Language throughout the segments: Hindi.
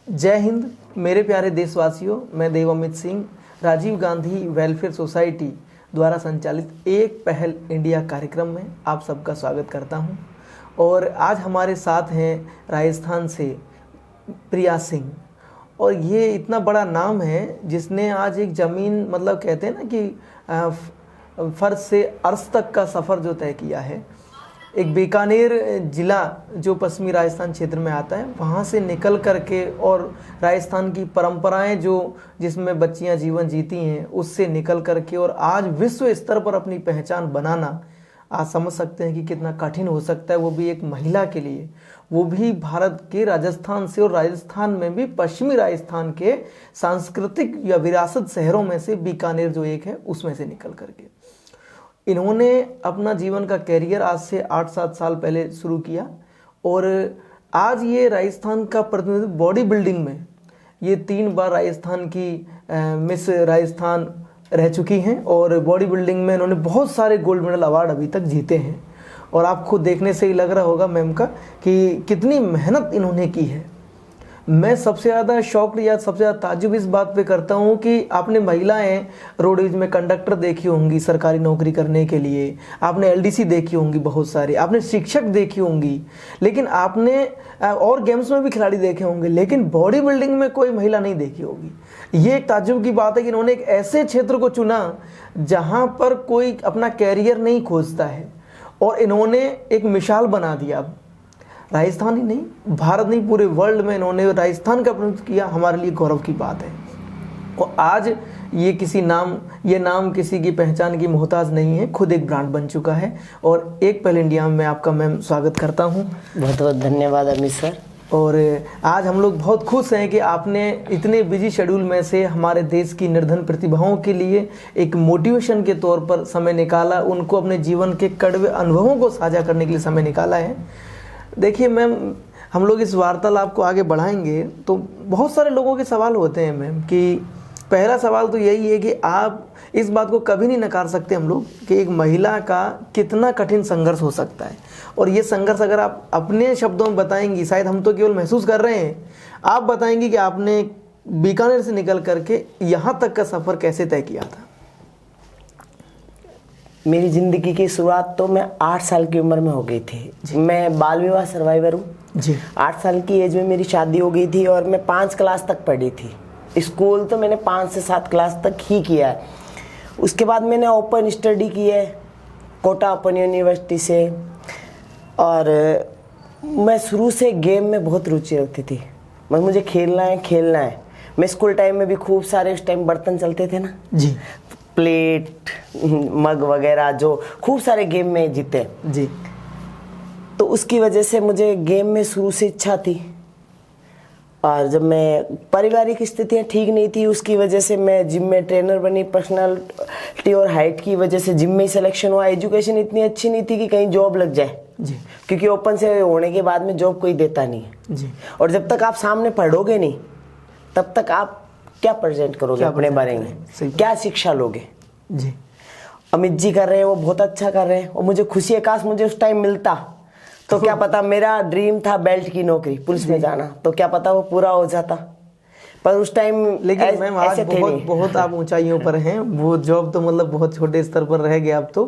जय हिंद मेरे प्यारे देशवासियों, मैं देव अमित सिंह राजीव गांधी वेलफेयर सोसाइटी द्वारा संचालित एक पहल इंडिया कार्यक्रम में आप सबका स्वागत करता हूं। और आज हमारे साथ हैं राजस्थान से प्रिया सिंह। और ये इतना बड़ा नाम है जिसने आज एक ज़मीन मतलब कहते हैं ना कि फर्श से अर्श तक का सफ़र जो तय किया है। एक बीकानेर ज़िला जो पश्चिमी राजस्थान क्षेत्र में आता है, वहाँ से निकल कर के और राजस्थान की परंपराएं जो जिसमें बच्चियां जीवन जीती हैं उससे निकल कर के और आज विश्व स्तर पर अपनी पहचान बनाना, आज समझ सकते हैं कि कितना कठिन हो सकता है, वो भी एक महिला के लिए, वो भी भारत के राजस्थान से। और राजस्थान में भी पश्चिमी राजस्थान के सांस्कृतिक या विरासत शहरों में से बीकानेर जो एक है उसमें से निकल करके इन्होंने अपना जीवन का कैरियर आज से 8-7 साल पहले शुरू किया। और आज ये राजस्थान का प्रतिनिधित्व बॉडी बिल्डिंग में ये 3 बार राजस्थान की मिस राजस्थान रह चुकी हैं और बॉडी बिल्डिंग में इन्होंने बहुत सारे गोल्ड मेडल अवार्ड अभी तक जीते हैं। और आपको देखने से ही लग रहा होगा मैम का कि कितनी मेहनत इन्होंने की है। मैं सबसे ज़्यादा शॉक्ड या सबसे ज़्यादा ताज्जुब इस बात पे करता हूँ कि आपने महिलाएं रोडवेज में कंडक्टर देखी होंगी सरकारी नौकरी करने के लिए, आपने एलडीसी देखी होंगी बहुत सारी, आपने शिक्षक देखी होंगी, लेकिन आपने और गेम्स में भी खिलाड़ी देखे होंगे, लेकिन बॉडी बिल्डिंग में कोई महिला नहीं देखी होगी। ये एक ताज्जुब की बात है कि इन्होंने एक ऐसे क्षेत्र को चुना जहाँ पर कोई अपना कैरियर नहीं खोजता है और इन्होंने एक मिसाल बना दिया। राजस्थान ही नहीं, भारत नहीं, पूरे वर्ल्ड में इन्होंने राजस्थान का प्रतिनिधित्व किया। हमारे लिए गौरव की बात है। और आज ये नाम किसी की पहचान की मोहताज नहीं है, खुद एक ब्रांड बन चुका है। और एक पहल इंडिया में आपका मैम स्वागत करता हूँ। बहुत बहुत धन्यवाद अमित सर। और आज हम लोग बहुत खुश हैं कि आपने इतने बिजी शेड्यूल में से हमारे देश की निर्धन प्रतिभाओं के लिए एक मोटिवेशन के तौर पर समय निकाला, उनको अपने जीवन के कड़वे अनुभवों को साझा करने के लिए समय निकाला है। देखिए मैम, हम लोग इस वार्तालाप को आगे बढ़ाएंगे तो बहुत सारे लोगों के सवाल होते हैं मैम, कि पहला सवाल तो यही है कि आप इस बात को कभी नहीं नकार सकते हम लोग कि एक महिला का कितना कठिन संघर्ष हो सकता है। और ये संघर्ष अगर आप अपने शब्दों में बताएंगी, शायद हम तो केवल महसूस कर रहे हैं, आप बताएंगी कि आपने बीकानेर से निकल करके यहाँ तक का सफ़र कैसे तय किया था। मेरी ज़िंदगी की शुरुआत तो मैं 8 साल की उम्र में हो गई थी। मैं बाल विवाह सर्वाइवर हूँ जी। 8 साल की एज में मेरी शादी हो गई थी और मैं 5 क्लास तक पढ़ी थी। स्कूल तो मैंने 5 से 7 क्लास तक ही किया है। उसके बाद मैंने ओपन स्टडी की है कोटा ओपन यूनिवर्सिटी से। और मैं शुरू से गेम में बहुत रुचि रखती थी। मुझे खेलना है। मैं स्कूल टाइम में भी खूब सारे, उस टाइम बर्तन चलते थे ना जी, प्लेट मग वगैरह, जो खूब सारे गेम में जीते जी। तो उसकी वजह से मुझे गेम में शुरू से इच्छा थी। और जब मैं पारिवारिक स्थितियाँ ठीक नहीं थी, उसकी वजह से मैं जिम में ट्रेनर बनी। पर्सनालिटी और हाइट की वजह से जिम में ही सिलेक्शन हुआ। एजुकेशन इतनी अच्छी नहीं थी कि कहीं जॉब लग जाए जी, क्योंकि ओपन से होने के बाद में जॉब कोई देता नहीं है जी। और जब तक आप सामने पढ़ोगे नहीं तब तक आप क्या प्रेजेंट करोगे अपने बारे में, क्या शिक्षा लोगे जी। अमित जी कर रहे हैं, वो बहुत अच्छा कर रहे हैं और मुझे खुशी है, काश मुझे उस टाइम मिलता तो क्या पता, मेरा ड्रीम था बेल्ट की नौकरी, पुलिस में जाना, तो क्या पता वो पूरा हो जाता। पर उस टाइम लेकिन मैम आज बहुत आप ऊंचाइयों पर हैं। वो जॉब तो मतलब बहुत छोटे स्तर पर रह गया अब तो,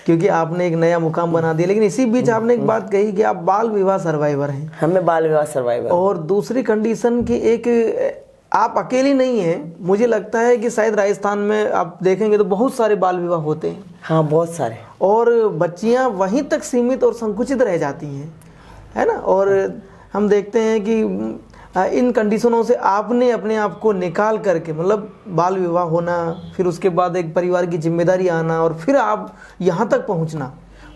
क्योंकि आपने एक नया मुकाम बना दिया। लेकिन इसी बीच आपने एक बात कही कि आप बाल विवाह सर्वाइवर हैं। हमें बाल विवाह सर्वाइवर। और दूसरी कंडीशन की एक, आप अकेली नहीं हैं। मुझे लगता है कि शायद राजस्थान में आप देखेंगे तो बहुत सारे बाल विवाह होते हैं। हाँ, बहुत सारे। और बच्चियां वहीं तक सीमित और संकुचित रह जाती हैं, है ना। और हम देखते हैं कि इन कंडीशनों से आपने अपने आप को निकाल करके, मतलब बाल विवाह होना, फिर उसके बाद एक परिवार की जिम्मेदारी आना और फिर आप यहाँ तक पहुँचना,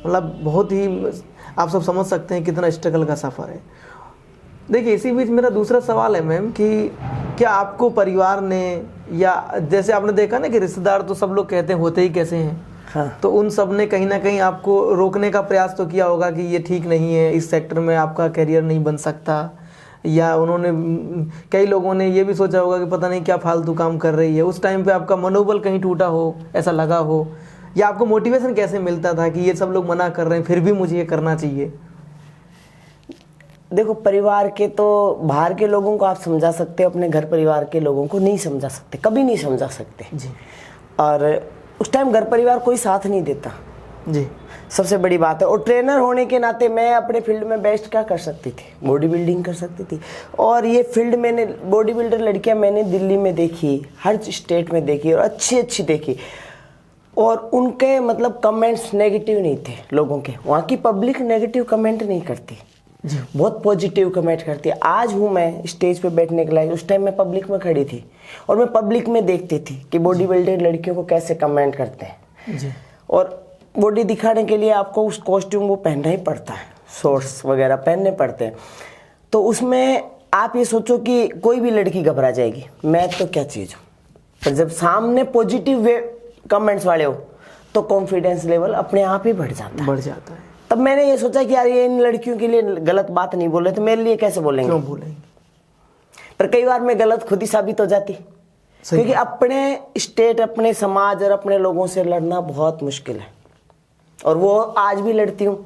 मतलब बहुत ही, आप सब समझ सकते हैं कितना स्ट्रगल का सफ़र है। देखिए, इसी बीच मेरा दूसरा सवाल है मैम कि क्या आपको परिवार ने, या जैसे आपने देखा ना कि रिश्तेदार तो सब लोग कहते हैं होते ही कैसे हैं, हाँ, तो उन सब ने कहीं ना कहीं आपको रोकने का प्रयास तो किया होगा कि ये ठीक नहीं है, इस सेक्टर में आपका करियर नहीं बन सकता, या उन्होंने, कई लोगों ने ये भी सोचा होगा कि पता नहीं क्या फालतू काम कर रही है। उस टाइम पे आपका मनोबल कहीं टूटा हो, ऐसा लगा हो, या आपको मोटिवेशन कैसे मिलता था कि ये सब लोग मना कर रहे हैं फिर भी मुझे ये करना चाहिए? देखो, परिवार के तो बाहर के लोगों को आप समझा सकते हो, अपने घर परिवार के लोगों को नहीं समझा सकते, कभी नहीं समझा सकते जी। और उस टाइम घर परिवार कोई साथ नहीं देता जी। सबसे बड़ी बात है। और ट्रेनर होने के नाते मैं अपने फील्ड में बेस्ट क्या कर सकती थी, बॉडी बिल्डिंग कर सकती थी। और ये फील्ड मैंने बॉडी बिल्डर लड़कियां मैंने दिल्ली में देखी, हर स्टेट में देखी और अच्छी अच्छी देखी। और उनके मतलब कमेंट्स नेगेटिव नहीं थे लोगों के। वहाँ की पब्लिक नेगेटिव कमेंट नहीं करती जी। बहुत पॉजिटिव कमेंट करती है। आज हूँ मैं स्टेज पे बैठने के लायक, उस टाइम मैं पब्लिक में खड़ी थी और मैं पब्लिक में देखती थी कि बॉडी बिल्डर लड़कियों को कैसे कमेंट करते हैं जी। और बॉडी दिखाने के लिए आपको उस कॉस्ट्यूम वो पहनना ही पड़ता है, शॉर्ट्स वगैरह पहनने पड़ते हैं। तो उसमें आप ये सोचो कि कोई भी लड़की घबरा जाएगी, मैं तो क्या चीज़ हूँ। पर जब सामने पॉजिटिव वे कमेंट्स वाले हो तो कॉन्फिडेंस लेवल अपने आप ही बढ़ जाता है। तब मैंने ये सोचा कि यार ये इन लड़कियों के लिए गलत बात नहीं बोल रहे तो मेरे लिए कैसे बोलेंगे, क्यों बोलेंगे। पर कई बार मैं गलत खुद ही साबित हो जाती, क्योंकि अपने स्टेट, अपने समाज और अपने लोगों से लड़ना बहुत मुश्किल है और वो आज भी लड़ती हूँ।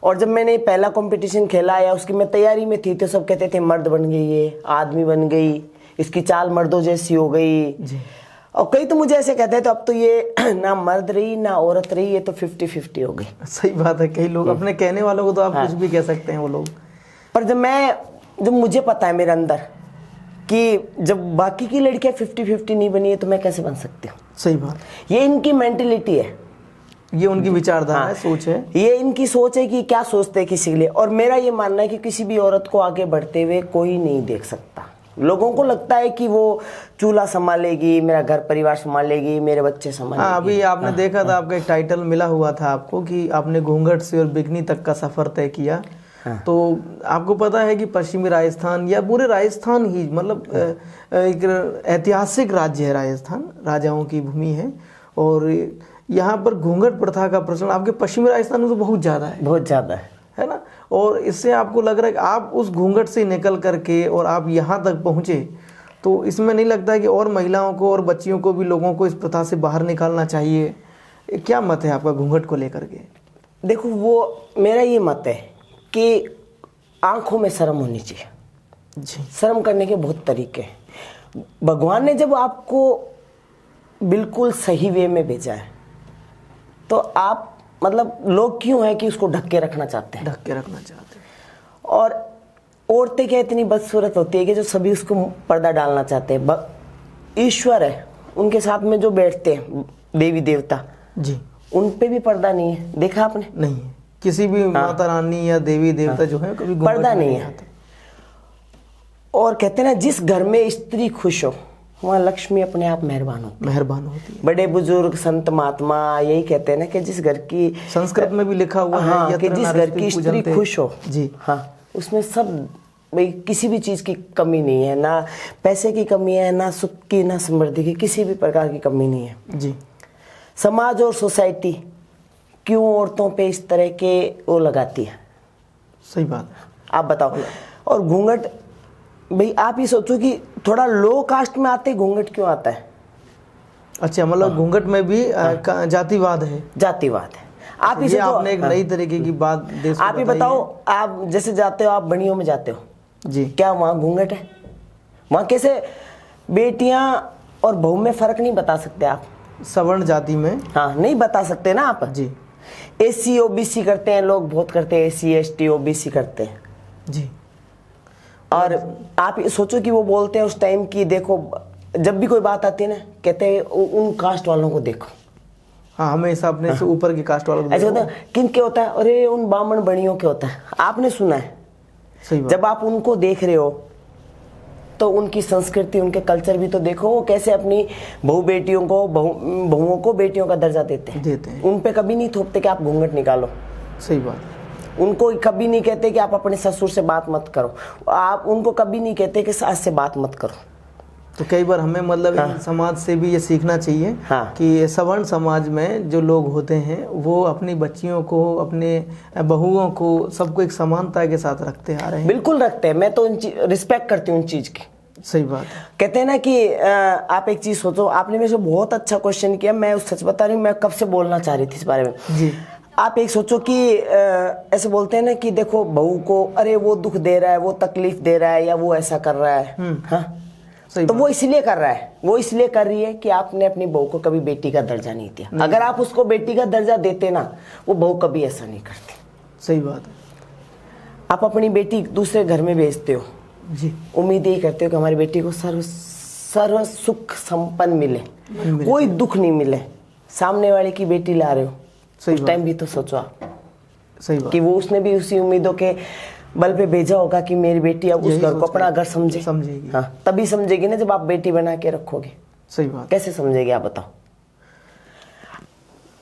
और जब मैंने पहला कंपटीशन खेला या उसकी मैं तैयारी में थी तो सब कहते थे मर्द बन गई, ये आदमी बन गई, इसकी चाल मर्दों जैसी हो गई जी। और कई तो मुझे ऐसे कहते थे अब तो ये ना मर्द रही ना औरत रही, ये तो 50-50 हो गई। सही बात है, कई लोग अपने कहने वालों को तो आप कुछ भी कह सकते हैं वो लोग। पर जब मुझे पता है मेरे अंदर कि जब बाकी की लड़कियां 50-50 नहीं बनी है तो मैं कैसे बन सकती हूँ। सही बात, ये इनकी मेंटेलिटी है, ये उनकी विचारधारा है, सोच है, ये इनकी सोच है कि क्या सोचते हैं किसी के लिए। और मेरा ये मानना है कि किसी भी औरत को आगे बढ़ते हुए कोई नहीं देख सकता। लोगों को लगता है कि वो चूल्हा संभालेगी, मेरा घर परिवार संभालेगी, मेरे बच्चे संभालेगी। हाँ, अभी आपने देखा था आपका एक टाइटल मिला हुआ था आपको कि आपने घूंघट से और बिकनी तक का सफर तय किया। तो आपको पता है कि पश्चिमी राजस्थान या पूरे राजस्थान ही मतलब एक ऐतिहासिक राज्य है राजस्थान, राजाओं की भूमि है और यहाँ पर घूंघट प्रथा का प्रचलन आपके पश्चिमी राजस्थान में तो बहुत ज़्यादा है, बहुत ज़्यादा है ना। और इससे आपको लग रहा है कि आप उस घूंघट से निकल करके और आप यहाँ तक पहुँचे, तो इसमें नहीं लगता है कि और महिलाओं को और बच्चियों को भी, लोगों को इस प्रथा से बाहर निकालना चाहिए? क्या मत है आपका घूंघट को लेकर के? देखो, वो मेरा ये मत है कि आंखों में शर्म होनी चाहिए जी। शर्म करने के बहुत तरीके हैं। भगवान ने जब आपको बिल्कुल सही वे में भेजा है तो आप मतलब लोग क्यों है कि उसको ढक के रखना चाहते हैं, ढक के रखना चाहते हैं। और औरतें क्या इतनी बदसूरत होती है कि जो सभी उसको पर्दा डालना चाहते हैं। ईश्वर है, उनके साथ में जो बैठते हैं देवी देवता जी, उन पे भी पर्दा नहीं है, देखा आपने? नहीं है, किसी भी माता रानी या देवी देवता जो है कभी पर्दा नहीं है। और कहते हैं ना, जिस घर में स्त्री खुश हो वहाँ लक्ष्मी अपने आप मेहरबान होती है। बड़े बुजुर्ग संत महात्मा यही कहते हैं ना कि जिस घर की, संस्कृत में भी लिखा हुआ है कि जिस घर की स्त्री खुश हो जी, हाँ, उसमें सब भाई किसी भी चीज़ की कमी नहीं है, ना पैसे की कमी है, ना सुख की, ना समृद्धि की, किसी भी प्रकार की कमी नहीं है जी। समाज और सोसाइटी क्यों औरतों पे इस तरह के वो लगाती है? सही बात है, आप बताओ। और घूंघट, भाई आप ये सोचो कि थोड़ा लो कास्ट में आते घूंघट क्यों आता है? अच्छा, मतलब घूंघट में भी जातिवाद है। जातिवाद है। आप ये आपने एक नई तरीके की बात देश आप ये बताओ, आप जैसे जाते हो, आप बनियों में जाते हो जी, क्या वहाँ घूंघट है? वहाँ कैसे बेटियां और बहू में फर्क नहीं बता सकते आप? सवर्ण जाति में, हाँ, नहीं बता सकते ना आप जी। एससी ओबीसी करते हैं लोग, बहुत करते हैं, एससी एसटी ओबीसी करते हैं जी। और आप सोचो कि वो बोलते हैं उस टाइम की, देखो जब भी कोई बात आती है ना, कहते हैं उन कास्ट वालों को देखो। हाँ, हमेशा अपने से ऊपर की कास्ट वालों को ऐसा होता है। किन के होता है? अरे उन ब्राह्मण बणियों के होता है, आपने सुना है? सही बात। जब आप उनको देख रहे हो तो उनकी संस्कृति, उनके कल्चर भी तो देखो, वो कैसे अपनी बहु बेटियों को, बहुओं को बेटियों का दर्जा देते हैं। उन पे कभी नहीं थोपते कि आप घूंघट निकालो। सही बात। उनको कभी नहीं कहते कि आप अपने ससुर से बात मत करो, आप उनको कभी नहीं कहते कि सास से बात मत करो। तो कई बार हमें मतलब इन समाज से भी ये सीखना चाहिए कि सवर्ण समाज में जो लोग होते हैं वो अपनी बच्चियों को, अपने बहुओं को, सबको एक समानता के साथ रखते आ रहे हैं। बिल्कुल रखते हैं, मैं तो रिस्पेक्ट करती हूँ उन चीज़ की। सही बात है। कहते हैं ना कि आप एक चीज़ सोचो, आपने मेरे से बहुत अच्छा क्वेश्चन किया, मैं सच बता रही हूँ, मैं कब से बोलना चाह रही थी इस बारे में जी। आप एक सोचो कि ऐसे बोलते हैं ना कि देखो बहू को, अरे वो दुख दे रहा है, वो तकलीफ दे रहा है, या वो ऐसा कर रहा है, हाँ तो वो इसलिए कर रहा है, वो इसलिए कर रही है कि आपने अपनी बहू को कभी बेटी का दर्जा नहीं दिया। अगर आप उसको बेटी का दर्जा देते ना, वो बहू कभी ऐसा नहीं करती। सही बात है। आप अपनी बेटी दूसरे घर में भेजते हो जी, उम्मीद यही करते हो कि हमारी बेटी को सर्व सुख संपन्न मिले, कोई दुख नहीं मिले। सामने वाले की बेटी ला रहे हो, उस टाइम भी तो सोचो आप। सही बात कि वो उसने भी उसी उम्मीदों के बल पे भेजा होगा कि मेरी बेटी अब उस घर को अपना घर समझेगी। हाँ, तभी समझेगी ना जब आप बेटी बना के रखोगे। सही बात। कैसे समझेगी आप बताओ?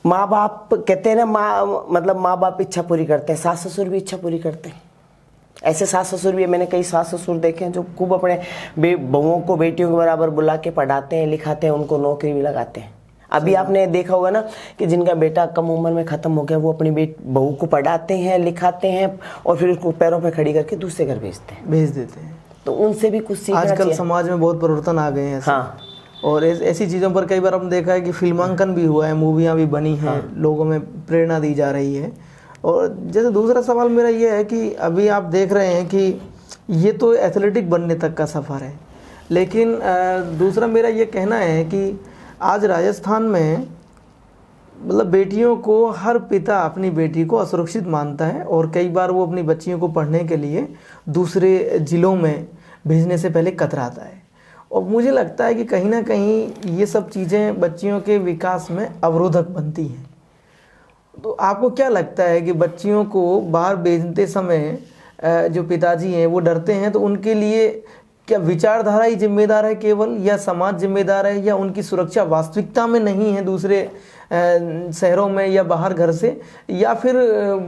माँ बाप कहते हैं ना, माँ बाप इच्छा पूरी करते हैं, सास ससुर भी इच्छा पूरी करते हैं। ऐसे सास ससुर भी, मैंने कई सास ससुर देखे हैं जो खूब अपने बहुओं को बेटियों के बराबर बुला के पढ़ाते हैं, लिखाते हैं, उनको नौकरी भी लगाते हैं। अभी आपने देखा होगा ना कि जिनका बेटा कम उम्र में खत्म हो गया, वो अपनी बहू को पढ़ाते हैं, लिखाते हैं और फिर उसको पैरों पे खड़ी करके दूसरे घर भेज देते हैं। तो उनसे भी कुछ सीखना चाहिए। आजकल समाज में बहुत परिवर्तन आ गए हैं। हाँ, और ऐसी चीज़ों पर कई बार हमने देखा है कि फिल्मांकन भी हुआ है, मूवियाँ भी बनी हैं। हाँ। लोगों में प्रेरणा दी जा रही है। और जैसे दूसरा सवाल मेरा ये है कि अभी आप देख रहे हैं कि ये तो एथलेटिक बनने तक का सफ़र है, लेकिन दूसरा मेरा ये कहना है कि आज राजस्थान में मतलब बेटियों को हर पिता अपनी बेटी को असुरक्षित मानता है और कई बार वो अपनी बच्चियों को पढ़ने के लिए दूसरे ज़िलों में भेजने से पहले कतराता है। और मुझे लगता है कि कहीं ना कहीं ये सब चीज़ें बच्चियों के विकास में अवरोधक बनती हैं। तो आपको क्या लगता है कि बच्चियों को बाहर भेजते समय जो पिताजी हैं वो डरते हैं, तो उनके लिए क्या विचारधारा ही जिम्मेदार है केवल, या समाज जिम्मेदार है, या उनकी सुरक्षा वास्तविकता में नहीं है दूसरे शहरों में या बाहर घर से, या फिर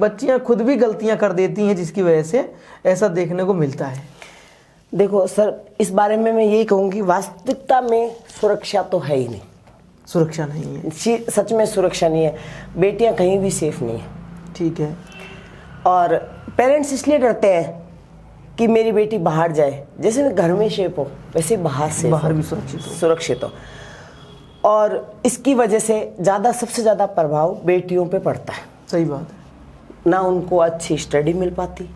बच्चियां खुद भी गलतियां कर देती हैं जिसकी वजह से ऐसा देखने को मिलता है? देखो सर, इस बारे में मैं यही कहूँगी, वास्तविकता में सुरक्षा तो है ही नहीं। सुरक्षा नहीं है, सच में सुरक्षा नहीं है। बेटियां कहीं भी सेफ नहीं है। ठीक है। और पेरेंट्स इसलिए डरते हैं कि मेरी बेटी बाहर जाए, जैसे घर में सेफ हो वैसे बाहर भी सुरक्षित हो। और इसकी वजह से सबसे ज़्यादा प्रभाव बेटियों पे पड़ता है। सही बात है। ना उनको अच्छी स्टडी मिल पाती,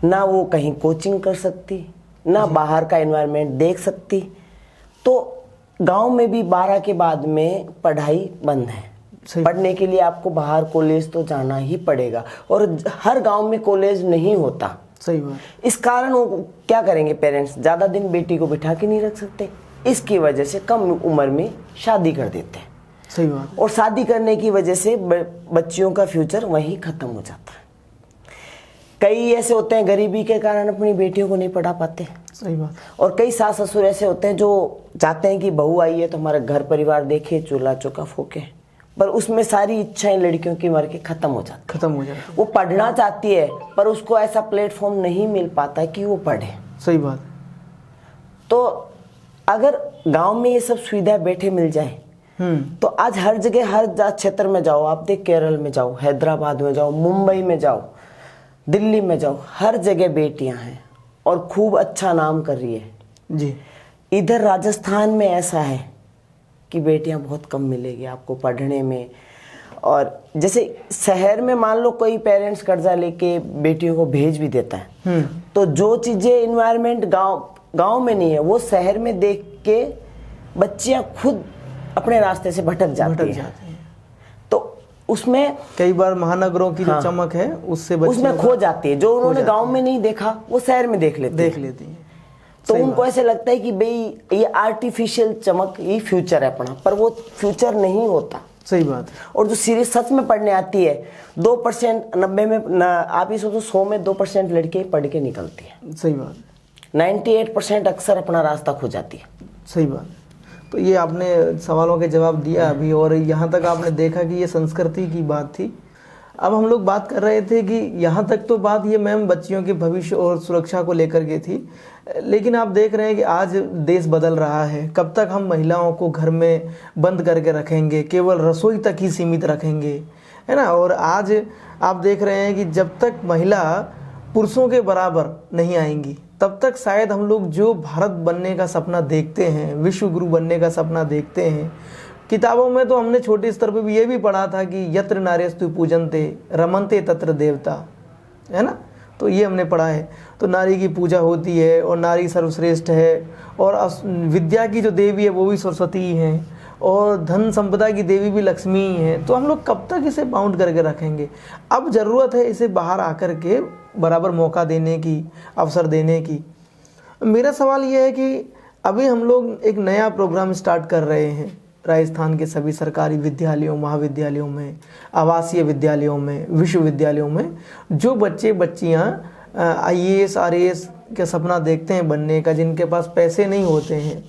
ना वो कहीं कोचिंग कर सकती, ना बाहर का एनवायरनमेंट देख सकती। तो गांव में भी 12 के बाद में पढ़ाई बंद है। पढ़ने के लिए आपको बाहर कॉलेज तो जाना ही पड़ेगा, और हर गांव में कॉलेज नहीं होता। सही बात। इस कारण वो क्या करेंगे, पेरेंट्स ज़्यादा दिन बेटी को बिठा के नहीं रख सकते, इसकी वजह से कम उम्र में शादी कर देते हैं। सही बात। और शादी करने की वजह से बच्चियों का फ्यूचर वहीं ख़त्म हो जाता है। कई ऐसे होते हैं गरीबी के कारण अपनी बेटियों को नहीं पढ़ा पाते। सही बात। और कई सास ससुर ऐसे होते हैं जो चाहते हैं कि बहू आई है तो हमारा घर परिवार देखे, चूल्हा चौका फूके, पर उसमें सारी इच्छाएं लड़कियों की मर के खत्म हो जाती। वो पढ़ना चाहती है पर उसको ऐसा प्लेटफॉर्म नहीं मिल पाता कि वो पढ़े। सही बात। तो अगर गांव में ये सब सुविधा बैठे मिल जाए तो आज हर जगह, हर क्षेत्र में जाओ आप, देख केरल में जाओ, हैदराबाद में जाओ, मुंबई में जाओ, दिल्ली में जाओ, हर जगह बेटियां हैं और खूब अच्छा नाम कर रही है जी। इधर राजस्थान में ऐसा है कि बेटियां बहुत कम मिलेगी आपको पढ़ने में। और जैसे शहर में मान लो कोई पेरेंट्स कर्जा लेके बेटियों को भेज भी देता है, तो जो चीज़ें इन्वायरमेंट गांव में नहीं है वो शहर में देख के बच्चियां खुद अपने रास्ते से भटक जाती हैं। तो उसमें कई बार महानगरों की जो चमक है उसमें खो जाती है। जो उन्होंने गांव में नहीं देखा वो शहर में देख लेती है। तो उनको ऐसे लगता है कि भाई ये आर्टिफिशियल चमक ही फ्यूचर है अपना, पर वो फ्यूचर नहीं होता। सही बात। और जो सीरीज सच में पढ़ने आती है 2%, 90 में आप ये सोचो 100 में 2% लड़के पढ़ के निकलती है। सही बात। 98% अक्सर अपना रास्ता खो जाती है। सही बात। तो ये आपने सवालों के जवाब दिया अभी, और यहाँ तक आपने देखा कि ये संस्कृति की बात थी। अब हम लोग बात कर रहे थे कि यहाँ तक तो बात ये मैम बच्चियों के भविष्य और सुरक्षा को लेकर के थी, लेकिन आप देख रहे हैं कि आज देश बदल रहा है। कब तक हम महिलाओं को घर में बंद करके रखेंगे, केवल रसोई तक ही सीमित रखेंगे, है ना? और आज आप देख रहे हैं कि जब तक महिला पुरुषों के बराबर नहीं आएंगी तब तक शायद हम लोग जो भारत बनने का सपना देखते हैं, विश्व गुरु बनने का सपना देखते हैं, किताबों में तो हमने छोटे स्तर पे भी ये भी पढ़ा था कि यत्र नार्यस्तु पूजन्ते रमन्ते तत्र देवता, है ना। तो ये हमने पढ़ा है। तो नारी की पूजा होती है और नारी सर्वश्रेष्ठ है, और विद्या की जो देवी है वो भी सरस्वती ही है, और धन संपदा की देवी भी लक्ष्मी ही है। तो हम लोग कब तक इसे बाउंड करके रखेंगे? अब ज़रूरत है इसे बाहर आकर के बराबर मौका देने की, अवसर देने की। मेरा सवाल ये है कि अभी हम लोग एक नया प्रोग्राम स्टार्ट कर रहे हैं राजस्थान के सभी सरकारी विद्यालयों, महाविद्यालयों में, आवासीय विद्यालयों में, विश्वविद्यालयों में। जो बच्चे बच्चियाँ IAS RAS का सपना देखते हैं बनने का, जिनके पास पैसे नहीं होते हैं,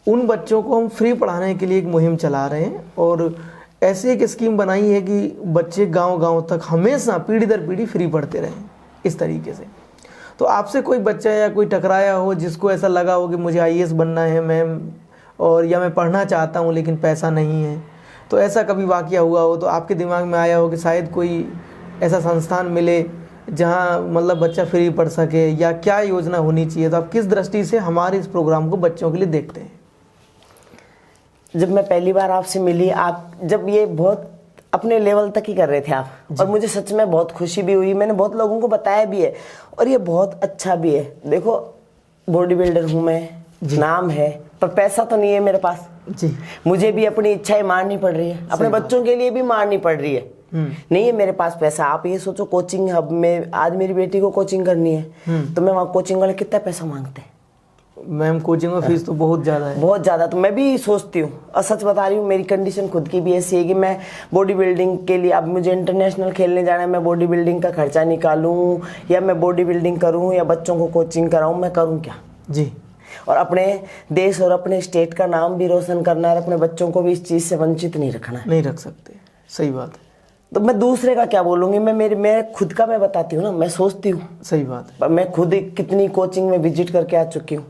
उन बच्चों को हम फ्री पढ़ाने के लिए एक मुहिम चला रहे हैं। और ऐसी एक स्कीम बनाई है कि बच्चे गांव-गांव तक हमेशा पीढ़ी दर पीढ़ी फ्री पढ़ते रहें इस तरीके से। तो आपसे कोई बच्चा या कोई टकराया हो जिसको ऐसा लगा हो कि मुझे IAS बनना है मैम, और या मैं पढ़ना चाहता हूँ लेकिन पैसा नहीं है, तो ऐसा कभी वाक़या हुआ हो तो आपके दिमाग में आया हो कि शायद कोई ऐसा संस्थान मिले जहाँ मतलब बच्चा फ्री पढ़ सके, या क्या योजना होनी चाहिए? तो आप किस दृष्टि से हमारे इस प्रोग्राम को बच्चों के लिए देखते हैं? जब मैं पहली बार आपसे मिली, आप जब ये बहुत अपने लेवल तक ही कर रहे थे आप, और मुझे सच में बहुत खुशी भी हुई। मैंने बहुत लोगों को बताया भी है, और ये बहुत अच्छा भी है। देखो, बॉडी बिल्डर हूँ मैं, नाम है, पर पैसा तो नहीं है मेरे पास जी। मुझे भी अपनी इच्छाएं मारनी पड़ रही है, अपने बच्चों के लिए भी मारनी पड़ रही है। नहीं है मेरे पास पैसा। आप ये सोचो, कोचिंग हब में आज मेरी बेटी को कोचिंग करनी है, तो मैं वहाँ कोचिंग वाले कितना पैसा मांगते हैं? मैम कोचिंग में फीस तो बहुत ज़्यादा है, बहुत ज़्यादा। तो मैं भी सोचती हूँ, और सच बता रही हूँ, मेरी कंडीशन खुद की भी ऐसी है कि मैं बॉडी बिल्डिंग के लिए, अब मुझे इंटरनेशनल खेलने जाना है, मैं बॉडी बिल्डिंग का खर्चा निकालूँ, या मैं बॉडी बिल्डिंग करूँ, या बच्चों को कोचिंग कराऊँ, मैं करूँ क्या जी। और अपने देश और अपने स्टेट का नाम भी रोशन करना है, और अपने बच्चों को भी इस चीज़ से वंचित नहीं रखना है। नहीं रख सकते, सही बात है। तो मैं दूसरे का क्या बोलूँगी? मैं खुद का मैं बताती हूँ ना, मैं सोचती हूँ। सही बात है। मैं खुद कितनी कोचिंग में विजिट करके आ चुकी हूँ,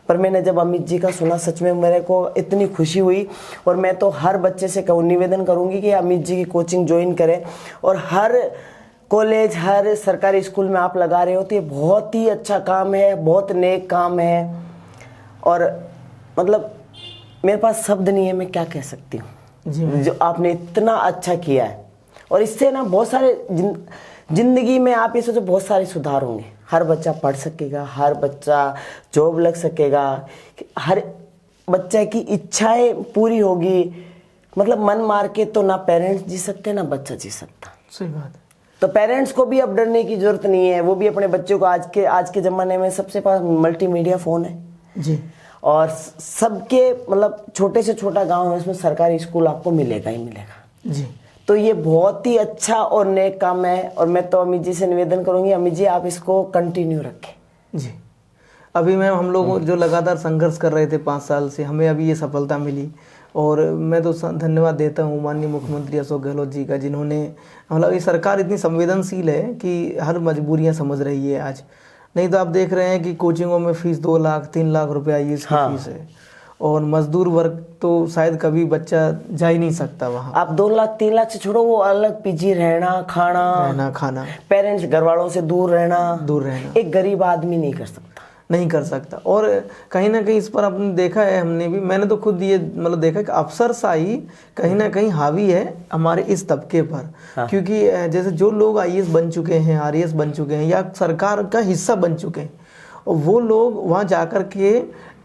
पर मैंने जब अमित जी का सुना, सच में मेरे को इतनी खुशी हुई। और मैं तो हर बच्चे से निवेदन करूँगी कि अमित जी की कोचिंग ज्वाइन करें, और हर कॉलेज, हर सरकारी स्कूल में आप लगा रहे हो तो ये बहुत ही अच्छा काम है, बहुत नेक काम है। और मतलब मेरे पास शब्द नहीं है, मैं क्या कह सकती हूँ जो आपने इतना अच्छा किया है। और इससे ना बहुत सारे जिंदगी में आप ये सोचो बहुत सारे सुधार होंगे। हर बच्चा पढ़ सकेगा, हर बच्चा जॉब लग सकेगा, हर बच्चे की इच्छाएं पूरी होगी। मतलब मन मार के तो ना पेरेंट्स जी सकते ना बच्चा जी सकता। सही बात है। तो पेरेंट्स को भी अब डरने की जरूरत नहीं है, वो भी अपने बच्चों को आज के ज़माने में सबसे पास मल्टीमीडिया फ़ोन है जी, और सबके मतलब छोटे से छोटा गांव है उसमें सरकारी स्कूल आपको मिलेगा ही मिलेगा जी। तो ये बहुत ही अच्छा और नेक काम है। और मैं तो अमित जी से निवेदन करूंगी, अमित जी आप इसको कंटिन्यू रखें। जी, अभी मैम हम लोग जो लगातार संघर्ष कर रहे थे 5 साल से, हमें अभी ये सफलता मिली। और मैं तो धन्यवाद देता हूँ माननीय मुख्यमंत्री अशोक गहलोत जी का, जिन्होंने मतलब ये सरकार इतनी संवेदनशील है कि हर मजबूरियाँ समझ रही है आज। नहीं तो आप देख रहे हैं कि कोचिंगों में फीस 2 लाख 3 लाख रुपया ये इसकी फीस है, और मजदूर वर्ग तो शायद कभी बच्चा जा ही नहीं सकता वहाँ। आप 2 लाख 3 लाख से छोड़ो, वो अलग पीजी रहना खाना, पेरेंट्स घर वालों से दूर रहना एक गरीब आदमी नहीं कर सकता। और कहीं ना कहीं इस पर आपने देखा है, हमने भी, मैंने तो खुद ये मतलब देखा कि अफसरशाही कहीं ना कहीं हावी है हमारे इस तबके पर। क्योंकि जैसे जो लोग IAS बन चुके हैं, RAS बन चुके हैं, या सरकार का हिस्सा बन चुके हैं, और वो लोग वहाँ जाकर के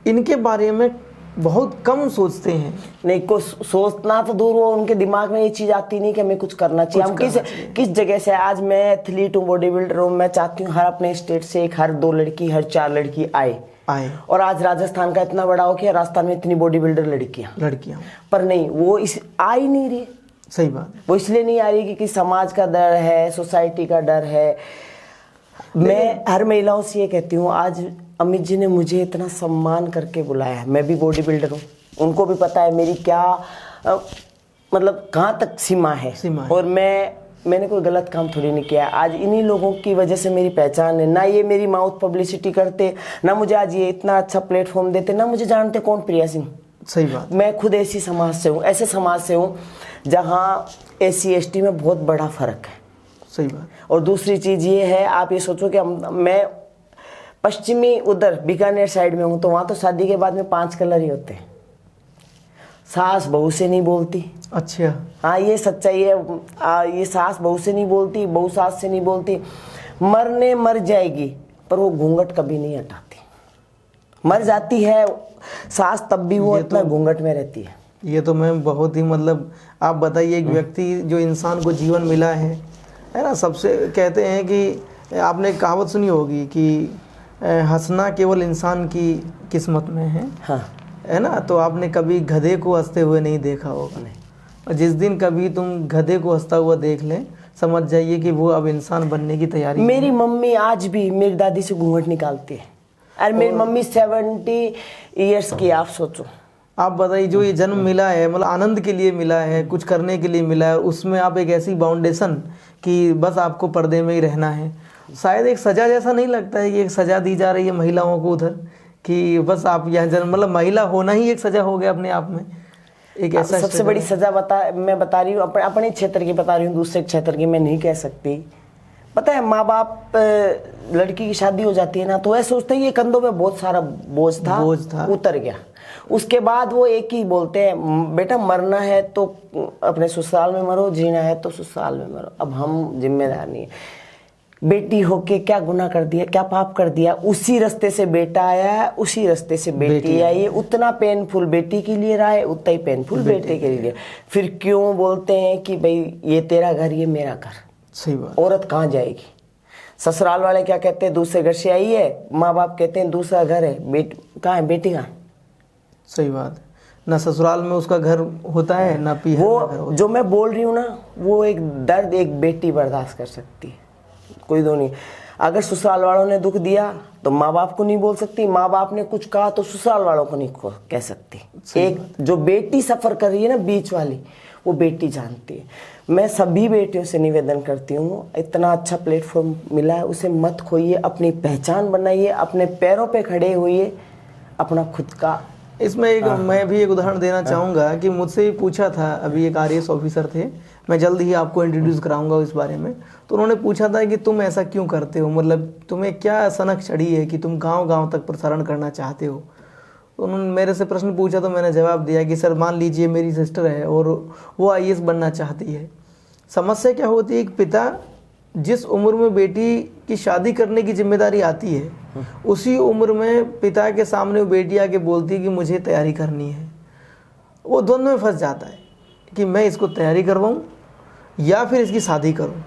इनके बारे में बहुत कम सोचते हैं। नहीं, को सोचना तो दूर, वो उनके दिमाग में ये चीज़ आती नहीं कि हमें कुछ करना चाहिए। हम किस जगह से, आज मैं एथलीट हूँ, बॉडी बिल्डर हूँ, मैं चाहती हूँ हर अपने स्टेट से हर 2 लड़की हर 4 लड़की आए। और आज राजस्थान का इतना बड़ा हो कि राजस्थान में इतनी बॉडी बिल्डर लड़कियाँ, पर नहीं, वो आ ही नहीं रही। सही बात है। वो इसलिए नहीं आ रही क्योंकि समाज का डर है, सोसाइटी का डर है। मैं हर महिलाओं से ये कहती हूँ, आज अमित जी ने मुझे इतना सम्मान करके बुलाया है, मैं भी बॉडी बिल्डर हूँ, उनको भी पता है मेरी क्या मतलब कहाँ तक सीमा है। और मैंने कोई गलत काम थोड़ी नहीं किया। आज इन्हीं लोगों की वजह से मेरी पहचान है। ना ये मेरी माउथ पब्लिसिटी करते, ना मुझे आज ये इतना अच्छा प्लेटफॉर्म देते, ना मुझे जानते कौन प्रिया सिंह। सही बात। मैं खुद ऐसे समाज से हूँ जहाँ SC ST में बहुत बड़ा फर्क है। सही बात। और दूसरी चीज़ ये है, आप ये सोचो कि मैं पश्चिमी उधर बीकानेर साइड में हूँ, तो वहाँ तो शादी के बाद में 5 कलर ही होते हैं। सास बहू से नहीं बोलती। अच्छा। हाँ, ये सच्चाई है। ये सास बहू से नहीं बोलती, बहू सास से नहीं बोलती। मरने मर जाएगी पर वो घूंघट कभी नहीं हटाती। मर जाती है सास तब भी वो इतना घूंघट में रहती है। ये तो मैं बहुत ही मतलब, आप बताइए, एक व्यक्ति जो इंसान को जीवन मिला है ना, सबसे कहते हैं कि आपने एक कहावत सुनी होगी कि हंसना केवल इंसान की किस्मत में है। हाँ, है ना। तो आपने कभी गधे को हंसते हुए नहीं देखा होगा। नहीं। और जिस दिन कभी तुम गधे को हंसता हुआ देख लें, समझ जाइए कि वो अब इंसान बनने की तैयारी। मेरी मम्मी आज भी मेरी दादी से घूंघट निकालती है। और मेरी मम्मी 70 इयर्स की, आप सोचो। आप बताइए, जो ये जन्म मिला है मतलब आनंद के लिए मिला है, कुछ करने के लिए मिला है, उसमें आप एक ऐसी बाउंडेशन कि बस आपको पर्दे में ही रहना है, शायद एक सजा जैसा नहीं लगता है कि एक सजा दी जा रही है महिलाओं को उधर, कि बस आप यहाँ जन्म, मतलब महिला होना ही एक सजा हो गया अपने आप में। एक ऐसा सबसे बड़ी सजा मैं बता रही हूँ, अपने क्षेत्र की बता रही हूँ, दूसरे क्षेत्र की मैं नहीं कह सकती। पता है, माँ बाप लड़की की शादी हो जाती है ना, तो ऐसा सोचते हैं ये कंधों पे बहुत सारा बोझ था, उतर गया। उसके बाद वो एक ही बोलते हैं, बेटा मरना है तो अपने ससुराल में मरो, जीना है तो ससुराल में मरो। अब हम जिम्मेदार नहीं है। बेटी होके क्या गुनाह कर दिया, क्या पाप कर दिया। उसी रास्ते से बेटा आया है, उसी रास्ते से बेटी आई है। उतना पेनफुल बेटी के लिए रहा है, उतना ही पेनफुल बेटे के लिए। फिर क्यों बोलते हैं कि भाई ये तेरा घर, ये मेरा घर। सही बात। औरत कहाँ जाएगी? ससुराल वाले क्या कहते हैं, दूसरे घर से आई है। माँ बाप कहते हैं दूसरा घर है, कहाँ है बेटी, कहाँ? सही बात है ना। ससुराल में उसका घर होता है ना, पीहर वो जो मैं बोल रही हूँ ना, वो एक दर्द एक बेटी बर्दाश्त कर सकती है, कोई दो नहीं। अगर ससुराल वालों ने दुख दिया तो माँ बाप को नहीं बोल सकती, माँ बाप ने कुछ कहा तो ससुराल वालों को नहीं कह सकती। एक जो बेटी सफर कर रही है ना, बीच वाली, वो बेटी जानती है। मैं सभी बेटियों से निवेदन करती हूँ, इतना अच्छा प्लेटफॉर्म मिला है, उसे मत खोइए, अपनी पहचान बनाइए, अपने पैरों पे खड़े होइए, अपना खुद का। इसमें एक मैं भी एक उदाहरण देना चाहूँगा कि मुझसे पूछा था, अभी एक आरएएस ऑफिसर थे, मैं जल्द ही आपको इंट्रोड्यूस कराऊंगा इस बारे में। तो उन्होंने पूछा था कि तुम ऐसा क्यों करते हो, मतलब तुम्हें क्या सनक चढ़ी है कि तुम गांव-गांव तक प्रसारण करना चाहते हो। तो उन्होंने मेरे से प्रश्न पूछा, तो मैंने जवाब दिया कि सर मान लीजिए मेरी सिस्टर है और वो आईएएस बनना चाहती है। समस्या क्या होती है कि पिता जिस उम्र में बेटी की शादी करने की जिम्मेदारी आती है, उसी उम्र में पिता के सामने वो बेटी आके बोलती है कि मुझे तैयारी करनी है। वो दोनों में फंस जाता है कि मैं इसको तैयारी करवाऊँ या फिर इसकी शादी करूँ।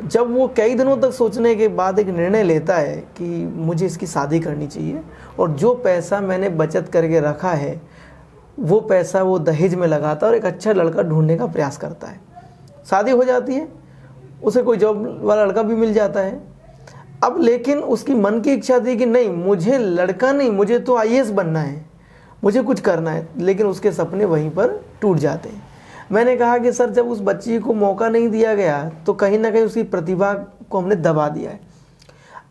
जब वो कई दिनों तक सोचने के बाद एक निर्णय लेता है कि मुझे इसकी शादी करनी चाहिए, और जो पैसा मैंने बचत करके रखा है वो पैसा वो दहेज में लगाता है और एक अच्छा लड़का ढूंढने का प्रयास करता है। शादी हो जाती है, उसे कोई जॉब वाला लड़का भी मिल जाता है। अब लेकिन उसकी मन की इच्छा थी कि नहीं, मुझे लड़का नहीं, मुझे तो आईएएस बनना है, मुझे कुछ करना है, लेकिन उसके सपने वहीं पर टूट जाते हैं। मैंने कहा कि सर जब उस बच्ची को मौका नहीं दिया गया तो कहीं ना कहीं उसकी प्रतिभा को हमने दबा दिया है।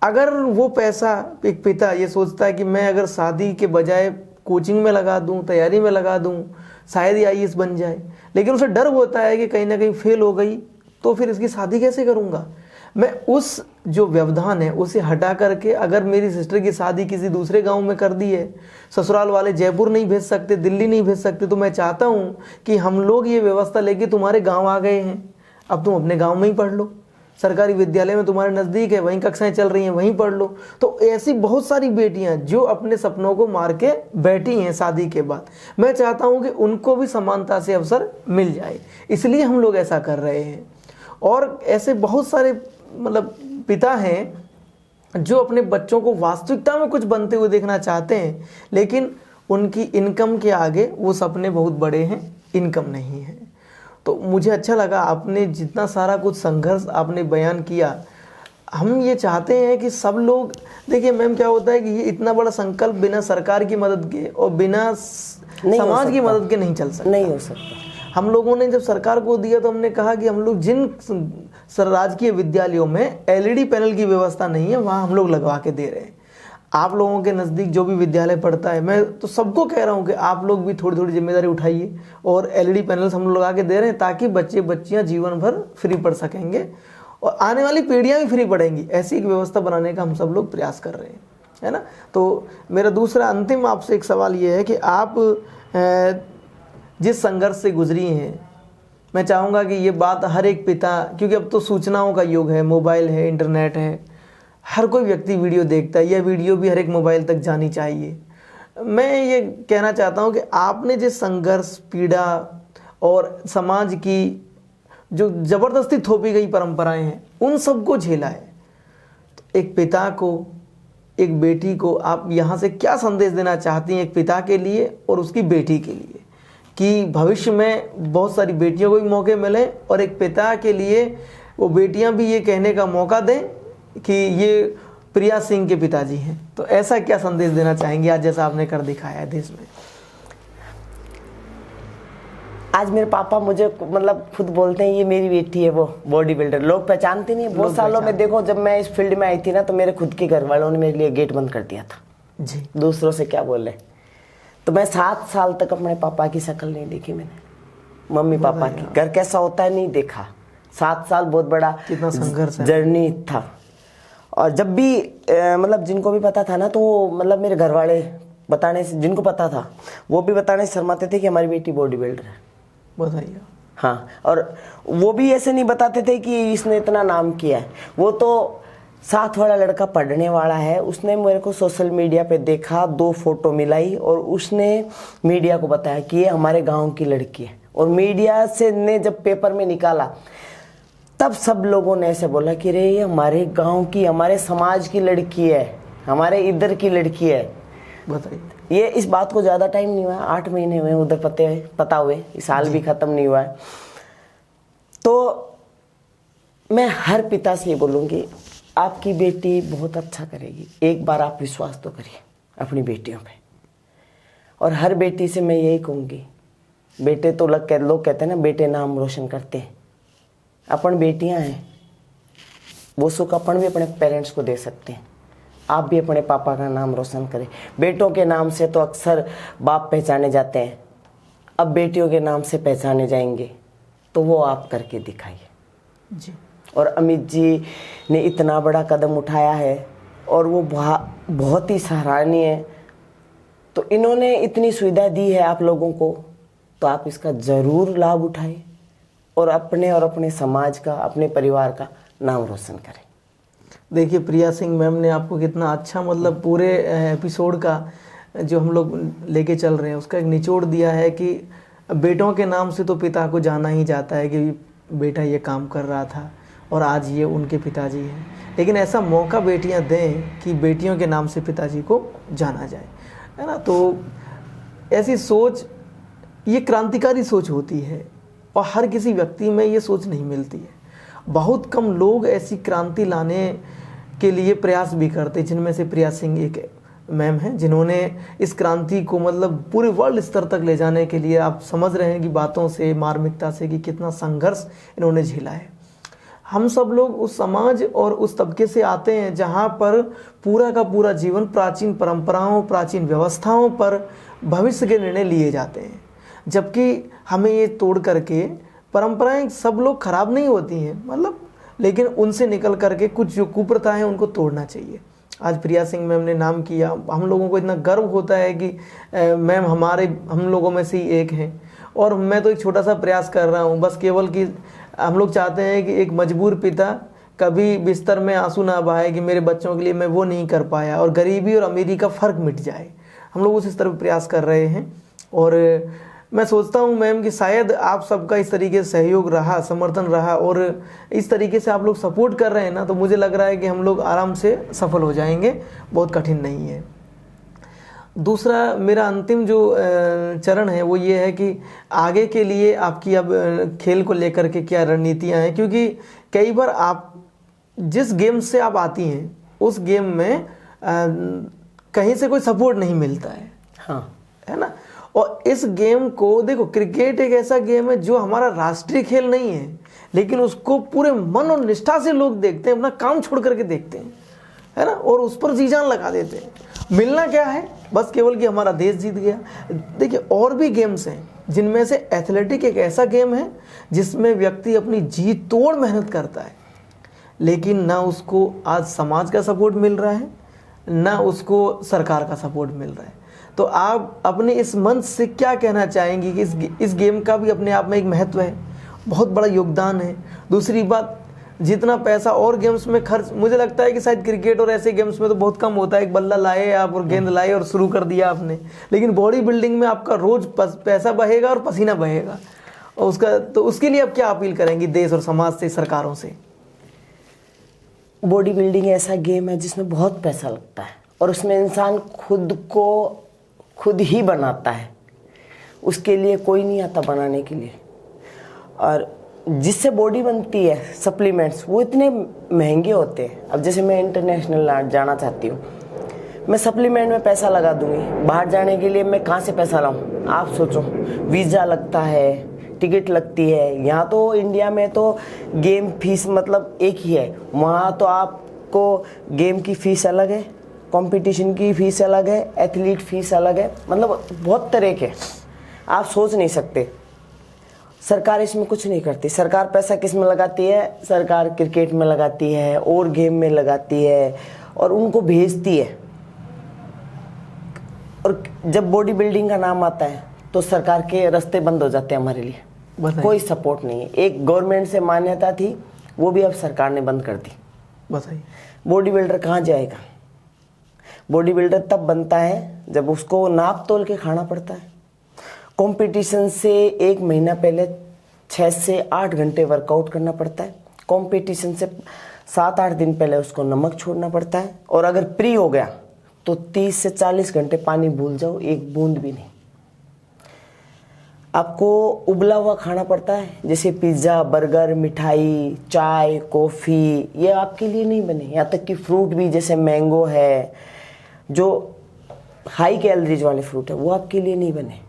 अगर वो पैसा एक पिता ये सोचता है कि मैं अगर शादी के बजाय कोचिंग में लगा दूं, तैयारी में लगा दूं, शायद ही आईएएस बन जाए, लेकिन उसे डर होता है कि कहीं ना कहीं फेल हो गई तो फिर इसकी शादी कैसे करूंगा। मैं उस जो व्यवधान है उसे हटा करके, अगर मेरी सिस्टर की शादी किसी दूसरे गांव में कर दी है, ससुराल वाले जयपुर नहीं भेज सकते, दिल्ली नहीं भेज सकते, तो मैं चाहता हूं कि हम लोग ये व्यवस्था लेके तुम्हारे गांव आ गए हैं, अब तुम अपने गांव में ही पढ़ लो, सरकारी विद्यालय में तुम्हारे नज़दीक है, वहीं कक्षाएं चल रही हैं, वहीं पढ़ लो। तो ऐसी बहुत सारी बेटियां जो अपने सपनों को मार के बैठी हैं शादी के बाद, मैं चाहता हूं कि उनको भी समानता से अवसर मिल जाए, इसलिए हम लोग ऐसा कर रहे हैं। और ऐसे बहुत सारे मतलब पिता हैं जो अपने बच्चों को वास्तविकता में कुछ बनते हुए देखना चाहते हैं, लेकिन उनकी इनकम के आगे वो सपने बहुत बड़े हैं, इनकम नहीं है। तो मुझे अच्छा लगा आपने जितना सारा कुछ संघर्ष आपने बयान किया। हम ये चाहते हैं कि सब लोग देखिए मैम, क्या होता है कि ये इतना बड़ा संकल्प बिना सरकार की मदद के और बिना समाज की मदद के नहीं चल सकता, नहीं हो सकता। हम लोगों ने जब सरकार को दिया तो हमने कहा कि हम लोग जिन राजकीय विद्यालयों में एलईडी पैनल की व्यवस्था नहीं है वहाँ हम लोग लगवा के दे रहे हैं। आप लोगों के नज़दीक जो भी विद्यालय पढ़ता है, मैं तो सबको कह रहा हूँ कि आप लोग भी थोड़ी थोड़ी जिम्मेदारी उठाइए और एलईडी पैनल्स हम लोग लगा के दे रहे हैं, ताकि बच्चे बच्चियाँ जीवन भर फ्री पढ़ सकेंगे और आने वाली पीढ़ियाँ भी फ्री पढ़ेंगी। ऐसी एक व्यवस्था बनाने का हम सब लोग प्रयास कर रहे हैं, है ना। तो मेरा दूसरा अंतिम आपसे एक सवाल ये है कि आप जिस संघर्ष से गुजरी हैं, मैं चाहूँगा कि ये बात हर एक पिता, क्योंकि अब तो सूचनाओं का युग है, मोबाइल है, इंटरनेट है, हर कोई व्यक्ति वीडियो देखता है, यह वीडियो भी हर एक मोबाइल तक जानी चाहिए। मैं ये कहना चाहता हूँ कि आपने जिस संघर्ष, पीड़ा और समाज की जो ज़बरदस्ती थोपी गई परंपराएं हैं, उन सबको झेला है, तो एक पिता को, एक बेटी को आप यहाँ से क्या संदेश देना चाहती हैं, एक पिता के लिए और उसकी बेटी के लिए, कि भविष्य में बहुत सारी बेटियों को भी मौके मिले और एक पिता के लिए वो बेटियां भी ये कहने का मौका दें कि ये प्रिया सिंह के पिताजी हैं। तो ऐसा क्या संदेश देना चाहेंगे आज, जैसा आपने कर दिखाया है देश में? आज मेरे पापा मुझे मतलब खुद बोलते हैं ये मेरी बेटी है, वो बॉडी बिल्डर। लोग पहचानते नहीं है। बहुत सालों में देखो, जब मैं इस फील्ड में आई थी ना, तो मेरे खुद के घर वालों ने मेरे लिए गेट बंद कर दिया था जी, दूसरों से क्या बोले। तो मैं 7 साल तक अपने पापा की शक्ल नहीं देखी मैंने, मम्मी पापा की घर कैसा होता है नहीं देखा। 7 साल बहुत बड़ा कितना संघर्ष है, जर्नी था। और जब भी मतलब जिनको भी पता था ना, तो मतलब मेरे घर वाले बताने से, जिनको पता था वो भी बताने से शर्माते थे कि हमारी बेटी बॉडी बिल्डर है। बताइए। हाँ, और वो भी ऐसे नहीं बताते थे कि इसने इतना नाम किया है। वो तो साथ वाला लड़का पढ़ने वाला है, उसने मेरे को सोशल मीडिया पे देखा, 2 फोटो मिलाई और उसने मीडिया को बताया कि ये हमारे गांव की लड़की है। और मीडिया से ने जब पेपर में निकाला, तब सब लोगों ने ऐसे बोला कि रे ये हमारे गांव की, हमारे समाज की लड़की है, हमारे इधर की लड़की है। बताइए। ये इस बात को ज़्यादा टाइम नहीं हुआ, 8 महीने हुए उधर पता हुए, इस साल भी ख़त्म नहीं हुआ है। तो मैं हर पिता से ये बोलूँगी, आपकी बेटी बहुत अच्छा करेगी। एक बार आप विश्वास तो करिए अपनी बेटियों पे। और हर बेटी से मैं यही कहूँगी, बेटे तो लोग कहते हैं ना, बेटे नाम रोशन करते हैं। अपन बेटियां हैं, वो सुख अपन भी अपने पेरेंट्स को दे सकते हैं। आप भी अपने पापा का नाम रोशन करें। बेटों के नाम से तो अक्सर बाप पहचाने जाते हैं, अब बेटियों के नाम से पहचाने जाएंगे, तो वो आप करके दिखाइए जी। और अमित जी ने इतना बड़ा कदम उठाया है और वो बहुत ही सराहनीय है। तो इन्होंने इतनी सुविधा दी है आप लोगों को, तो आप इसका ज़रूर लाभ उठाइए और अपने समाज का, अपने परिवार का नाम रोशन करें। देखिए, प्रिया सिंह मैम ने आपको कितना अच्छा, मतलब पूरे एपिसोड का जो हम लोग लेके चल रहे हैं उसका एक निचोड़ दिया है कि बेटों के नाम से तो पिता को जाना ही जाता है कि बेटा ये काम कर रहा था और आज ये उनके पिताजी हैं। लेकिन ऐसा मौका बेटियां दें कि बेटियों के नाम से पिताजी को जाना जाए, है ना। तो ऐसी सोच, ये क्रांतिकारी सोच होती है और हर किसी व्यक्ति में ये सोच नहीं मिलती है। बहुत कम लोग ऐसी क्रांति लाने के लिए प्रयास भी करते, जिनमें से प्रिया सिंह एक मैम हैं, जिन्होंने इस क्रांति को मतलब पूरे वर्ल्ड स्तर तक ले जाने के लिए, आप समझ रहे हैं कि बातों से, मार्मिकता से, कि कितना संघर्ष इन्होंने झेला है। हम सब लोग उस समाज और उस तबके से आते हैं जहाँ पर पूरा का पूरा जीवन प्राचीन परंपराओं, प्राचीन व्यवस्थाओं पर भविष्य के निर्णय लिए जाते हैं, जबकि हमें ये तोड़ करके परंपराएं, सब लोग खराब नहीं होती हैं मतलब, लेकिन उनसे निकल करके कुछ जो कुप्रथा है उनको तोड़ना चाहिए। आज प्रिया सिंह मैम ने नाम किया, हम लोगों को इतना गर्व होता है कि मैम हम लोगों में से ही एक हैं। और मैं तो एक छोटा सा प्रयास कर रहा हूँ, बस केवल कि हम लोग चाहते हैं कि एक मजबूर पिता कभी बिस्तर में आंसू ना बहाए कि मेरे बच्चों के लिए मैं वो नहीं कर पाया, और गरीबी और अमीरी का फ़र्क मिट जाए। हम लोग उस तरफ प्रयास कर रहे हैं और मैं सोचता हूं मैम कि शायद आप सबका इस तरीके से सहयोग रहा, समर्थन रहा और इस तरीके से आप लोग सपोर्ट कर रहे हैं ना, तो मुझे लग रहा है कि हम लोग आराम से सफल हो जाएंगे, बहुत कठिन नहीं है। दूसरा मेरा अंतिम जो चरण है वो ये है कि आगे के लिए आपकी अब खेल को लेकर के क्या रणनीतियाँ हैं, क्योंकि कई बार आप जिस गेम से आप आती हैं उस गेम में कहीं से कोई सपोर्ट नहीं मिलता है, हाँ, है ना। और इस गेम को देखो, क्रिकेट एक ऐसा गेम है जो हमारा राष्ट्रीय खेल नहीं है, लेकिन उसको पूरे मन और निष्ठा से लोग देखते हैं, अपना काम छोड़ करके देखते हैं, है ना, और उस पर जी जान लगा देते हैं। मिलना क्या है, बस केवल कि हमारा देश जीत गया। देखिए और भी गेम्स हैं, जिनमें से एथलेटिक एक ऐसा गेम है जिसमें व्यक्ति अपनी जी तोड़ मेहनत करता है, लेकिन ना उसको आज समाज का सपोर्ट मिल रहा है, ना उसको सरकार का सपोर्ट मिल रहा है। तो आप अपने इस मंच से क्या कहना चाहेंगी कि इस गेम का भी अपने आप में एक महत्व है, बहुत बड़ा योगदान है। दूसरी बात, जितना पैसा और गेम्स में खर्च, मुझे लगता है कि शायद क्रिकेट और ऐसे गेम्स में तो बहुत कम होता है, एक बल्ला लाए आप और गेंद लाए और शुरू कर दिया आपने, लेकिन बॉडी बिल्डिंग में आपका रोज पैसा बहेगा और पसीना बहेगा, और उसके लिए आप क्या अपील करेंगी देश और समाज से, सरकारों से? बॉडी बिल्डिंग ऐसा गेम है जिसमें बहुत पैसा लगता है और उसमें इंसान खुद को खुद ही बनाता है, उसके लिए कोई नहीं आता बनाने के लिए। और जिससे बॉडी बनती है सप्लीमेंट्स, वो इतने महंगे होते हैं। अब जैसे मैं इंटरनेशनल जाना चाहती हूँ, मैं सप्लीमेंट में पैसा लगा दूंगी, बाहर जाने के लिए मैं कहाँ से पैसा लाऊं? आप सोचो, वीज़ा लगता है, टिकट लगती है। यहाँ तो इंडिया में तो गेम फीस मतलब एक ही है, वहाँ तो आपको गेम की फ़ीस अलग है, कंपटीशन की फ़ीस अलग है, एथलीट फीस अलग है, मतलब बहुत तरह के, आप सोच नहीं सकते। सरकार इसमें कुछ नहीं करती। सरकार पैसा किस में लगाती है? सरकार क्रिकेट में लगाती है और गेम में लगाती है और उनको भेजती है। और जब बॉडी बिल्डिंग का नाम आता है तो सरकार के रास्ते बंद हो जाते हैं हमारे लिए, कोई सपोर्ट नहीं है। एक गवर्नमेंट से मान्यता थी, वो भी अब सरकार ने बंद कर दी। बताइए, बॉडी बिल्डर कहाँ जाएगा? बॉडी बिल्डर तब बनता है जब उसको नाप तोल के खाना पड़ता है। कंपटीशन से एक महीना पहले 6 से 8 घंटे वर्कआउट करना पड़ता है। कंपटीशन से 7-8 दिन पहले उसको नमक छोड़ना पड़ता है, और अगर प्री हो गया तो 30 से 40 घंटे पानी भूल जाओ, एक बूंद भी नहीं। आपको उबला हुआ खाना पड़ता है, जैसे पिज्ज़ा, बर्गर, मिठाई, चाय, कॉफ़ी, ये आपके लिए नहीं बने। यहाँ तक कि फ्रूट भी, जैसे मैंगो है, जो हाई कैलोरीज वाले फ्रूट है, वो आपके लिए नहीं बने।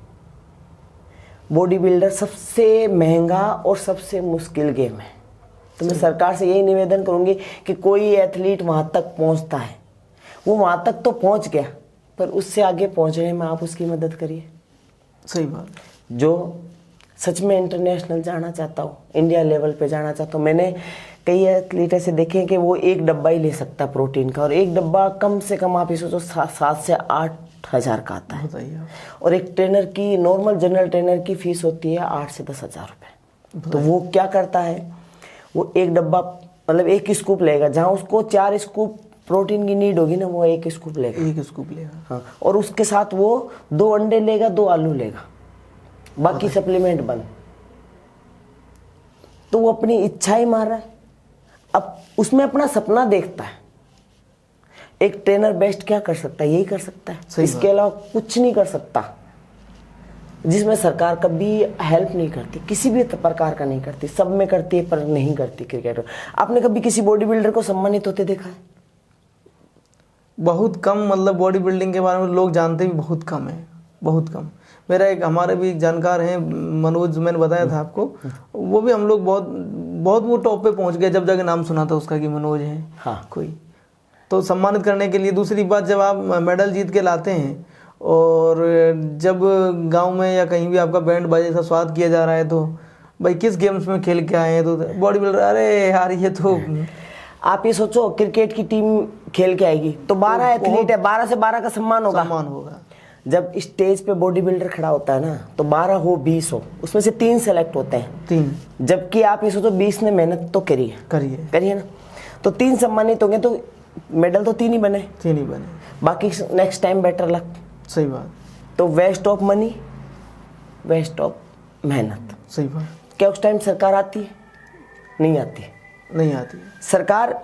बॉडी बिल्डर सबसे महंगा और सबसे मुश्किल गेम है। तो मैं सरकार से यही निवेदन करूंगी कि कोई एथलीट वहाँ तक पहुँचता है, वो वहाँ तक तो पहुँच गया, पर उससे आगे पहुँचने में आप उसकी मदद करिए। सही बात। जो सच में इंटरनेशनल जाना चाहता हूँ, इंडिया लेवल पे जाना चाहता हूँ, मैंने कई एथलीट ऐसे देखे हैं कि वो एक डब्बा ही ले सकता है प्रोटीन का, और एक डब्बा कम से कम आप सोचो 7 से 8 हज़ार का आता है। और एक ट्रेनर की, नॉर्मल जनरल ट्रेनर की फीस होती है 8 से 10 हज़ार रुपये। तो वो क्या करता है, वो एक डब्बा मतलब एक स्कूप लेगा, जहाँ उसको 4 स्कूप प्रोटीन की नीड होगी ना, वो एक स्कूप लेगा। एक स्कूप लेगा, हाँ। और उसके साथ वो 2 अंडे लेगा, 2 आलू लेगा, बाकी सप्लीमेंट बंद। तो वो अपनी इच्छा ही मार रहा है। अब उसमें अपना सपना देखता है। एक ट्रेनर बेस्ट क्या कर सकता है? यही कर सकता है, इसके अलावा कुछ नहीं कर सकता। जिसमें सरकार कभी हेल्प नहीं करती, किसी भी प्रकार का नहीं करती। सब में करती है पर नहीं करती क्रिकेटर। आपने कभी किसी बॉडी बिल्डर को सम्मानित होते देखा है? बहुत कम, मतलब बॉडी बिल्डिंग के बारे में लोग जानते भी बहुत कम है, बहुत कम। मेरा एक, हमारे भी एक जानकार हैं मनोज, मैंने बताया था आपको, वो भी हम लोग बहुत वो टॉप पे पहुंच गए जब जाके नाम सुना था उसका कि मनोज है। हाँ। कोई तो सम्मानित करने के लिए। दूसरी बात, जब आप मेडल जीत के लाते हैं और जब गांव में या कहीं भी आपका बैंड बाजे का स्वागत किया जा रहा है, तो भाई किस गेम्स में खेल के आए हैं, तो बॉडी बिल्डर, अरे यार ये तो, आप ये सोचो क्रिकेट की टीम खेल के आएगी तो 12 एथलीट है, 12 से 12 का सम्मान होगा। जब स्टेज पे बॉडी बिल्डर खड़ा होता है ना, तो 12 हो 20 हो, उसमें से 3 सेलेक्ट होते हैं। 3, जबकि आप ये सोचो 20 ने मेहनत तो करिए ना, तो 3 सम्मानित होंगे, तो मेडल तो 3 ही बने। बाकी नेक्स्ट टाइम बेटर लक। सही बात। तो waste of money, waste of मेहनत। सही बात। क्या उस टाइम सरकार आती है? नहीं आती। सरकार,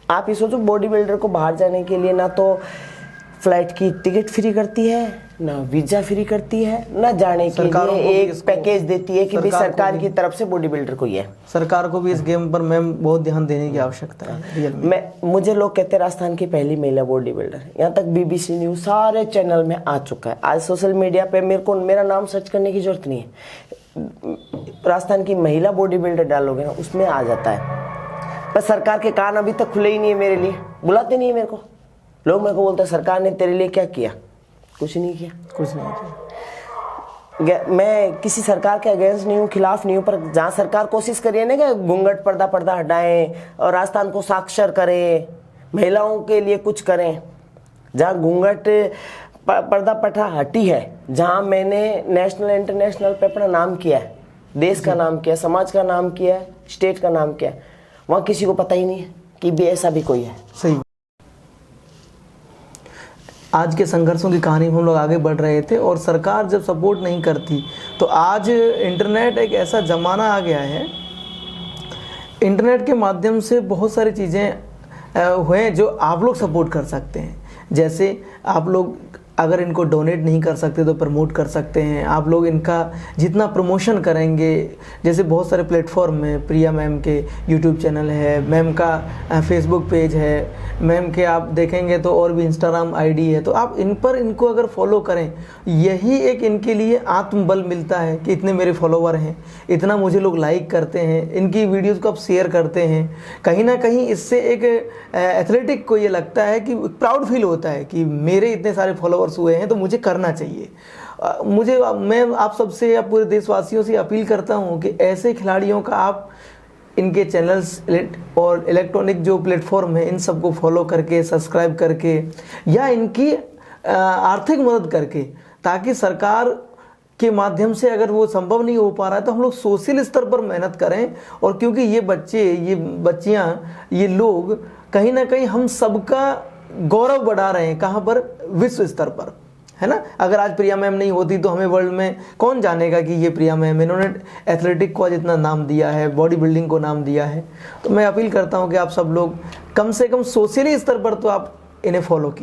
आप ये सोचो बॉडी बिल्डर को बाहर जाने के लिए ना तो फ्लाइट की टिकट फ्री करती है, ना वीजा फ्री करती है, ना जाने के लिए एक पैकेज देती है कि भाई सरकार की तरफ से बॉडी बिल्डर को ये। सरकार को भी इस गेम पर मैम बहुत ध्यान देने की आवश्यकता है रियल में। मुझे लोग कहते हैं राजस्थान की पहली महिला बॉडी बिल्डर, यहाँ तक BBC न्यूज़ सारे चैनल में आ चुका है। आज सोशल मीडिया पे मेरा नाम सर्च करने की जरूरत नहीं है, राजस्थान की महिला बॉडी बिल्डर डालोगे ना, उसमें आ जाता है। पर सरकार के कान अभी तक खुले ही नहीं है मेरे लिए, बुलाते नहीं है मेरे को। लोग मेरे को बोलते हैं सरकार ने तेरे लिए क्या किया? कुछ नहीं किया। मैं किसी सरकार के अगेंस्ट नहीं हूँ, खिलाफ नहीं हूँ, पर जहाँ सरकार कोशिश करिए ना कि घूंघट पर्दा हटाएं और राजस्थान को साक्षर करें, महिलाओं के लिए कुछ करें, जहाँ घूंघट पर्दा प्रथा हटी है, जहाँ मैंने नेशनल इंटरनेशनल पे अपना नाम किया है, देश का नाम किया, समाज का नाम किया, स्टेट का नाम किया, वहाँ किसी को पता ही नहीं है कि भी ऐसा भी कोई है। सही। आज के संघर्षों की कहानी में हम लोग आगे बढ़ रहे थे और सरकार जब सपोर्ट नहीं करती तो आज इंटरनेट एक ऐसा ज़माना आ गया है, इंटरनेट के माध्यम से बहुत सारी चीज़ें हुए जो आप लोग सपोर्ट कर सकते हैं। जैसे आप लोग अगर इनको डोनेट नहीं कर सकते तो प्रमोट कर सकते हैं, आप लोग इनका जितना प्रमोशन करेंगे, जैसे बहुत सारे प्लेटफॉर्म हैं, प्रिया मैम के यूट्यूब चैनल है, मैम का फेसबुक पेज है, मैम के आप देखेंगे तो और भी इंस्टाग्राम आईडी है, तो आप इन पर इनको अगर फॉलो करें, यही एक इनके लिए आत्मबल मिलता है कि इतने मेरे फॉलोवर हैं, इतना मुझे लोग लाइक करते हैं, इनकी वीडियोज़ को आप शेयर करते हैं। कहीं ना कहीं इससे एक एथलेटिक को ये लगता है कि प्राउड फील होता है कि मेरे इतने सारे फॉलोवर्स हुए हैं तो मुझे करना चाहिए। मैं आप सबसे या पूरे देशवासियों से अपील करता हूं कि ऐसे खिलाड़ियों का आप इनके चैनल्स और इलेक्ट्रॉनिक जो प्लेटफॉर्म है इन सबको फॉलो करके, सब्सक्राइब करके या इनकी आर्थिक मदद करके, ताकि सरकार के माध्यम से अगर वो संभव नहीं हो पा रहा है तो हम लोग सोशल स्तर पर मेहनत करें। और क्योंकि ये बच्चे, ये बच्चियां, ये लोग कहीं ना कहीं हम सबका गौरव बढ़ा रहे हैं। कहाँ पर? विश्व स्तर पर, है ना। अगर आज प्रिया मैम नहीं होती तो हमें वर्ल्ड में कौन जानेगा कि ये प्रिया मैम, इन्होंने एथलेटिक को आज इतना नाम दिया है, बॉडी बिल्डिंग को नाम दिया है। तो मैं अपील करता हूँ कि आप सब लोग कम से कम सोशली स्तर पर तो आप इन्हें फॉलो कीजिए।